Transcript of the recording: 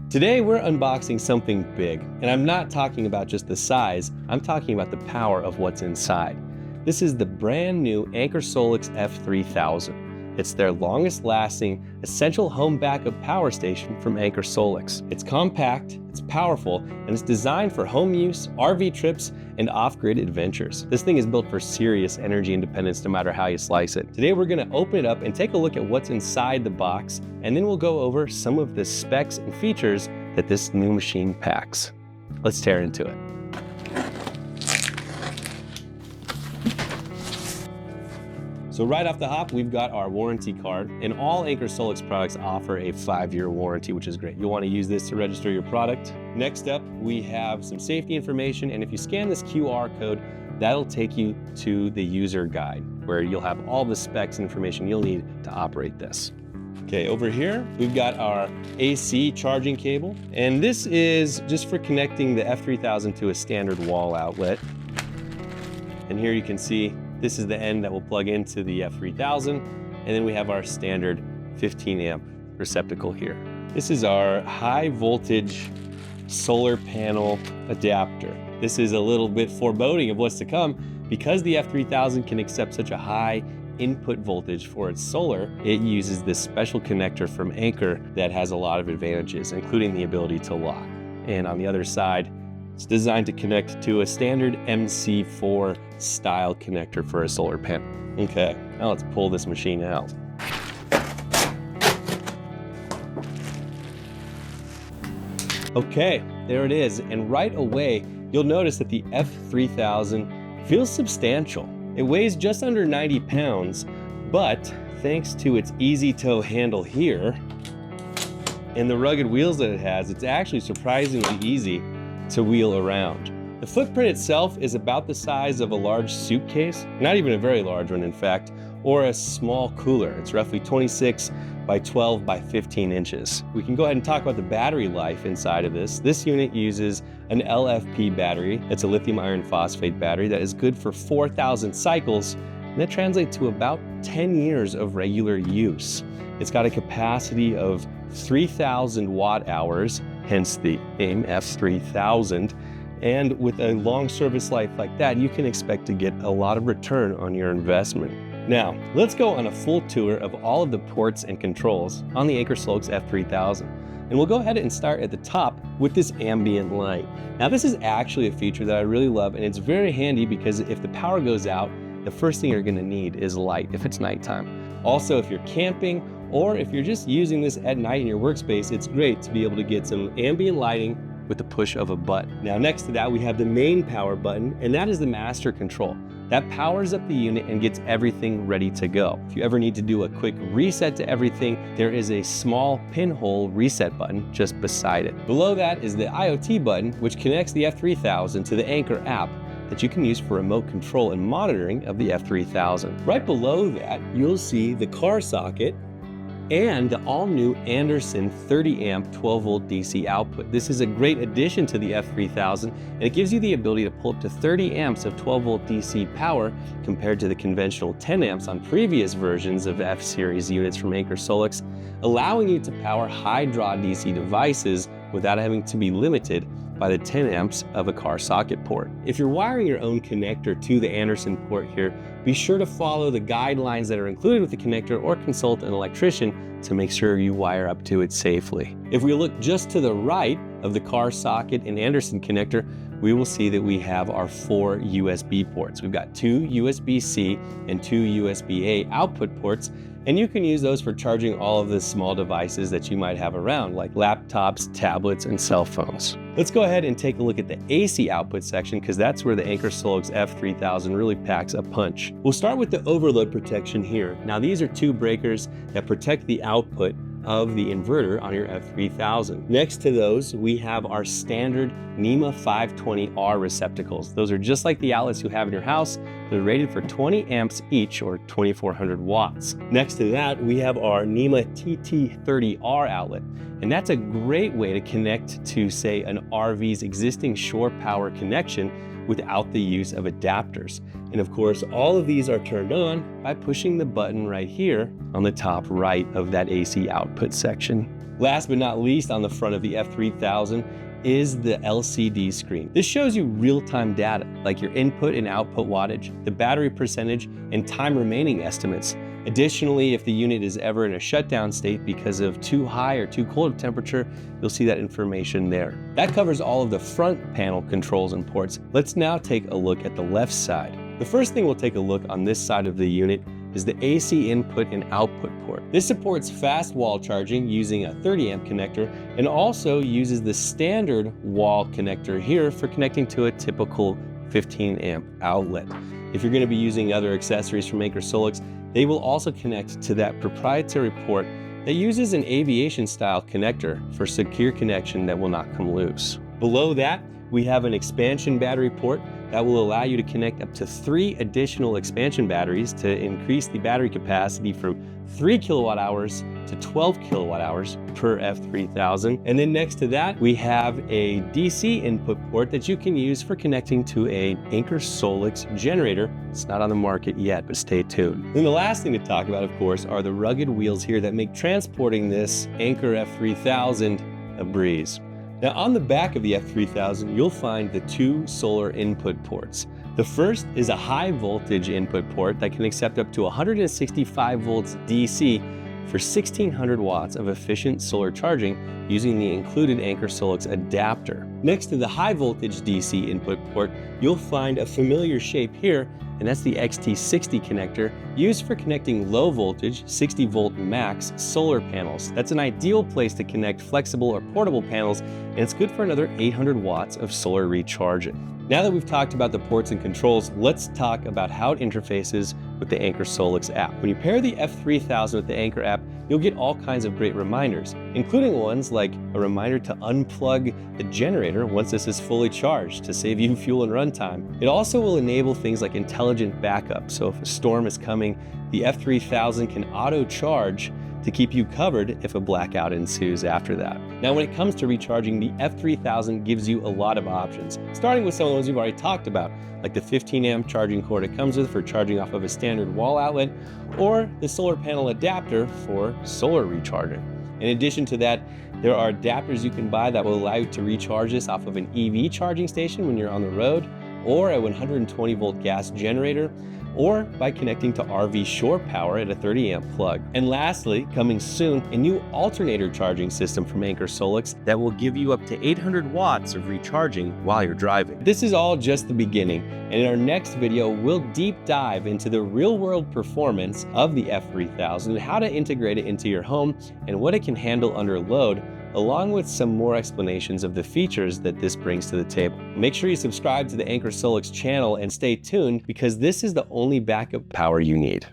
Today we're unboxing something big, and I'm not talking about just the size, I'm talking about the power of what's inside. This is the brand new Anker SOLIX F3000. It's their longest lasting, essential home backup power station from Anker SOLIX. It's compact, it's powerful, and it's designed for home use, RV trips, and off-grid adventures. This thing is built for serious energy independence no matter how you slice it. Today we're gonna open it up and take a look at what's inside the box, and then we'll go over some of the specs and features that this new machine packs. Let's tear into it. So right off the hop, we've got our warranty card, and all Anker SOLIX products offer a 5-year warranty, which is great. You'll want to use this to register your product. Next up, we have some safety information, and if you scan this QR code, that'll take you to the user guide, where you'll have all the specs and information you'll need to operate this. Okay, over here, we've got our AC charging cable, and this is just for connecting the F3000 to a standard wall outlet. And here you can see this is the end that will plug into the F3000, and then we have our standard 15 amp receptacle here. This is our high voltage solar panel adapter. This is a little bit foreboding of what's to come. Because the F3000 can accept such a high input voltage for its solar, it uses this special connector from Anker that has a lot of advantages, including the ability to lock. And on the other side, it's designed to connect to a standard MC4 style connector for a solar panel. Okay, now let's pull this machine out. Okay, there it is. And right away, you'll notice that the F3000 feels substantial. It weighs just under 90 pounds, but thanks to its easy tow handle here and the rugged wheels that it has, it's actually surprisingly easy to wheel around. The footprint itself is about the size of a large suitcase, not even a very large one in fact, or a small cooler. It's roughly 26 by 12 by 15 inches. We can go ahead and talk about the battery life inside of this. This unit uses an LFP battery. It's a lithium iron phosphate battery that is good for 4,000 cycles, and that translates to about 10 years of regular use. It's got a capacity of 3,000 watt hours, hence the name F3000. And with a long service life like that, you can expect to get a lot of return on your investment. Now, let's go on a full tour of all of the ports and controls on the Anker SOLIX F3000. And we'll go ahead and start at the top with this ambient light. Now, this is actually a feature that I really love, and it's very handy because if the power goes out, the first thing you're gonna need is light if it's nighttime. Also, if you're camping or if you're just using this at night in your workspace, it's great to be able to get some ambient lighting with the push of a button. Now, next to that, we have the main power button, and that is the master control. That powers up the unit and gets everything ready to go. If you ever need to do a quick reset to everything, there is a small pinhole reset button just beside it. Below that is the IoT button, which connects the F3000 to the Anker app that you can use for remote control and monitoring of the F3000. Right below that, you'll see the car socket and the all-new Anderson 30 amp 12 volt DC output. This is a great addition to the F3000, and it gives you the ability to pull up to 30 amps of 12 volt DC power compared to the conventional 10 amps on previous versions of F-series units from Anker SOLIX, allowing you to power high draw DC devices without having to be limited by the 10 amps of a car socket port. If you're wiring your own connector to the Anderson port here, be sure to follow the guidelines that are included with the connector or consult an electrician to make sure you wire up to it safely. If we look just to the right of the car socket and Anderson connector, we will see that we have our 4 USB ports. We've got 2 USB-C and 2 USB-A output ports, and you can use those for charging all of the small devices that you might have around, like laptops, tablets, and cell phones. Let's go ahead and take a look at the AC output section, because that's where the Anker SOLIX F3000 really packs a punch. We'll start with the overload protection here. Now, these are 2 breakers that protect the output of the inverter on your F3000. Next to those, we have our standard NEMA 520R receptacles. Those are just like the outlets you have in your house. They're rated for 20 amps each, or 2400 watts. Next to that, we have our NEMA TT30R outlet, and that's a great way to connect to, say, an RV's existing shore power connection without the use of adapters. And of course, all of these are turned on by pushing the button right here on the top right of that AC output section. Last but not least, on the front of the F3000 is the LCD screen. This shows you real-time data, like your input and output wattage, the battery percentage, and time remaining estimates. Additionally, if the unit is ever in a shutdown state because of too high or too cold of temperature, you'll see that information there. That covers all of the front panel controls and ports. Let's now take a look at the left side. The first thing we'll take a look on this side of the unit is the AC input and output port. This supports fast wall charging using a 30 amp connector and also uses the standard wall connector here for connecting to a typical 15 amp outlet. If you're going to be using other accessories from Anker SOLIX, they will also connect to that proprietary port that uses an aviation style connector for secure connection that will not come loose. Below that, we have an expansion battery port that will allow you to connect up to 3 additional expansion batteries to increase the battery capacity from 3 kilowatt hours to 12 kilowatt hours per F3000. And then next to that, we have a DC input port that you can use for connecting to a Anker SOLIX generator. It's not on the market yet, but stay tuned. Then the last thing to talk about, of course, are the rugged wheels here that make transporting this Anker F3000 a breeze. Now on the back of the F3000, you'll find the 2 solar input ports. The first is a high voltage input port that can accept up to 165 volts DC for 1600 watts of efficient solar charging using the included Anker SOLIX adapter. Next to the high voltage DC input port, you'll find a familiar shape here, and that's the XT60 connector used for connecting low voltage 60 volt max solar panels. That's an ideal place to connect flexible or portable panels, and it's good for another 800 watts of solar recharging. Now that we've talked about the ports and controls, let's talk about how it interfaces with the Anker SOLIX app. When you pair the F3000 with the Anker app, you'll get all kinds of great reminders, including ones like a reminder to unplug the generator once this is fully charged to save you fuel and runtime. It also will enable things like intelligent backup, so if a storm is coming, the F3000 can auto-charge to keep you covered if a blackout ensues after that. Now, when it comes to recharging, the F3000 gives you a lot of options, starting with some of the ones we've already talked about, like the 15 amp charging cord it comes with for charging off of a standard wall outlet, or the solar panel adapter for solar recharging. In addition to that, there are adapters you can buy that will allow you to recharge this off of an EV charging station when you're on the road, or a 120 volt gas generator, or by connecting to RV shore power at a 30 amp plug. And lastly, coming soon, a new alternator charging system from Anker SOLIX that will give you up to 800 watts of recharging while you're driving. This is all just the beginning, and in our next video, we'll deep dive into the real-world performance of the F3000 and how to integrate it into your home and what it can handle under load, along with some more explanations of the features that this brings to the table. Make sure you subscribe to the Anker SOLIX channel and stay tuned, because this is the only backup power you need.